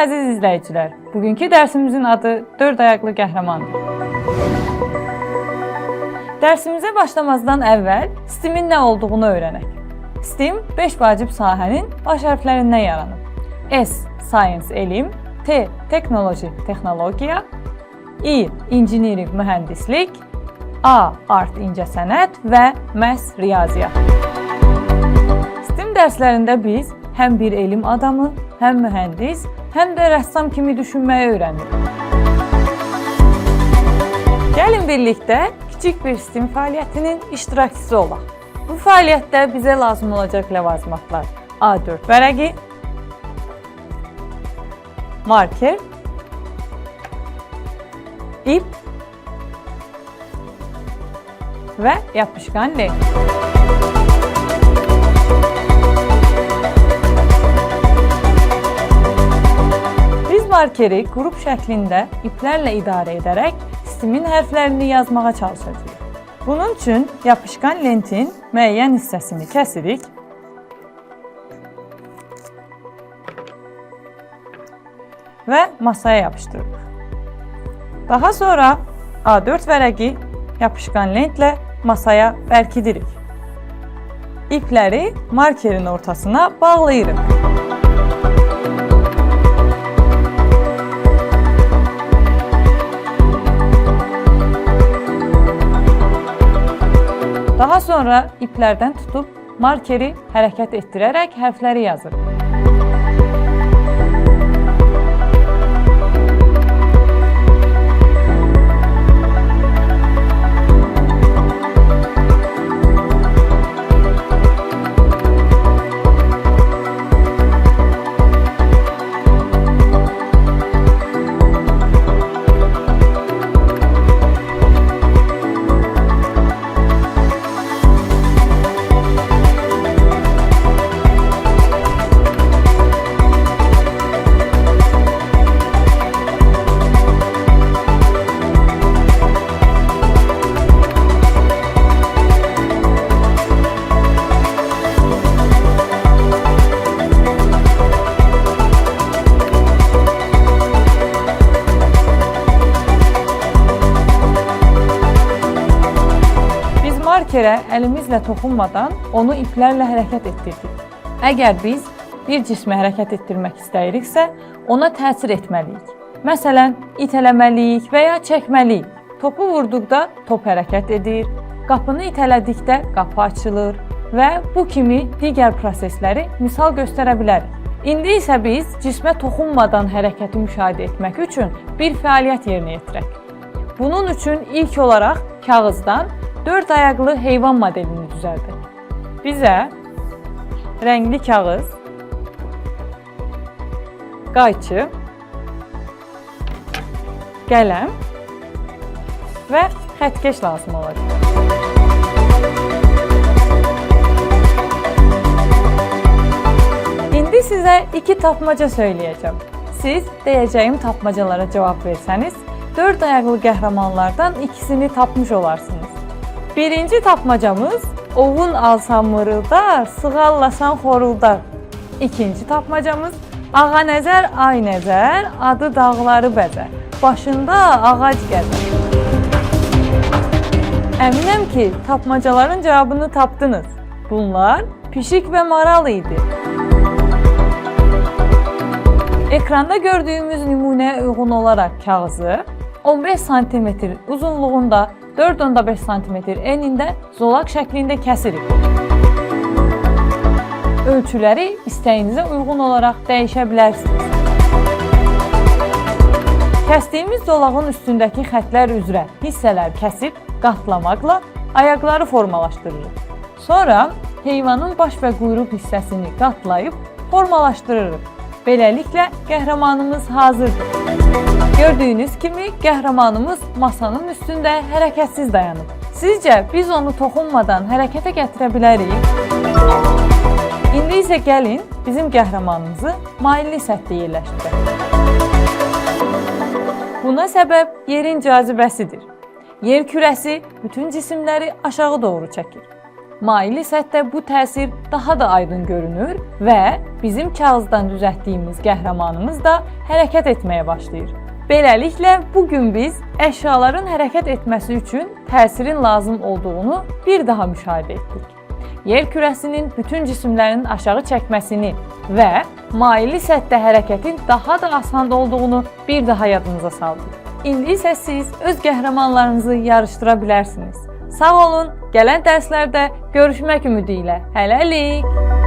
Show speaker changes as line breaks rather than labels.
əziz izləyicilər. Bugünkü dərsimizin adı 4 ayaqlı qəhrəmandır. Dərsimizə başlamazdan əvvəl STEM-in nə olduğunu öyrənək. STEM 5 vacib sahənin baş hərflərindən yaranıb. S – Science – elm, T – Technology – texnologiya, I – Engineering – mühəndislik, A – Art – incəsənət və Math – riyaziyyat. STEM dərslərində biz həm bir elm adamı, həm mühəndis, həm də rəssam kimi düşünməyi öyrənirik. Gəlin birlikdə kiçik bir STEM fəaliyyətinin iştirakçısı olaq. Bu fəaliyyətdə bizə lazım olacaq ləvazimatlar: A4 vərəqi, marker, ip və yapışqan lent. Biz markeri qrup şəklində iplərlə idarə edərək STEM-in hərflərini yazmağa çalışacağıq. Bunun üçün yapışqan lentin müəyyən hissəsini kəsirik və masaya yapışdırırıq. Daha sonra A4 vərəqi yapışqan lentlə masaya bərkidirik. İpləri markerin ortasına bağlayırıq. Daha sonra iplərdən tutub markeri hərəkət etdirərək hərfləri yazırıq. Markerə əlimizlə toxunmadan onu iplərlə hərəkət etdirdik. Əgər biz bir cismi hərəkət etdirmək istəyiriksə, ona təsir etməliyik. Məsələn, itələməliyik və ya çəkməliyik. Topu vurduqda top hərəkət edir, qapını itələdikdə qapı açılır və bu kimi digər prosesləri misal göstərə bilərik. İndi isə biz cismə toxunmadan hərəkəti müşahidə etmək üçün bir fəaliyyət yerinə yetirək. Bunun üçün ilk olaraq kağızdan 4 ayaqlı heyvan modelini düzəldək. Bizə rəngli kağız, qayçı, qələm və xəttkeş lazım olacaq. İndi sizə 2 tapmaca söyləyəcəm. Siz deyəcəyim tapmacalara cavab versəniz, 4 ayaqlı qəhrəmanlardan ikisini tapmış olarsınız. Birinci tapmacamız ovun alsan mırıldar, sığallasan xoruldar. İkinci tapmacamız ağa nəzər, ay nəzər, adı dağları bəzər, başında ağac gəzər. Əminəm ki, tapmacaların cavabını tapdınız. Bunlar pişik və maral idi. Ekranda gördüyümüz nümunəyə uyğun olaraq kağızı 15 sm uzunluğunda, 4,5 sm enində zolaq şəklində kəsirik. Ölçüləri istəyinizə uyğun olaraq dəyişə bilərsiniz. Kəsdiyimiz zolağın üstündəki xətlər üzrə hissələr kəsib, qatlamaqla ayaqları formalaşdırırıq. Sonra heyvanın baş və quyruq hissəsini qatlayıb formalaşdırırıq. Beləliklə qəhrəmanımız hazırdır. Gördüyünüz kimi qəhrəmanımız masanın üstündə hərəkətsiz dayanıb. Sizcə biz onu toxunmadan hərəkətə gətirə bilərik? İndi isə gəlin bizim qəhrəmanımızı mailli səthdə yerləşdirək. Buna səbəb yerin cazibəsidir. Yer kürəsi bütün cisimləri aşağı doğru çəkir. maili səthdə bu təsir daha da aydın görünür və bizim kağızdan düzəltdiyimiz qəhrəmanımız da hərəkət etməyə başlayır. Beləliklə, bugün biz əşyaların hərəkət etməsi üçün təsirin lazım olduğunu bir daha müşahidə etdik. Yer kürəsinin bütün cisimlərin aşağı çəkməsini və maili səthdə hərəkətin daha da asan olduğunu bir daha yadınıza saldıq. İndi isə siz öz qəhrəmanlarınızı yarışdıra bilərsiniz. Sağ olun, gələn dərslərdə görüşmək ümidi ilə. Hələlik!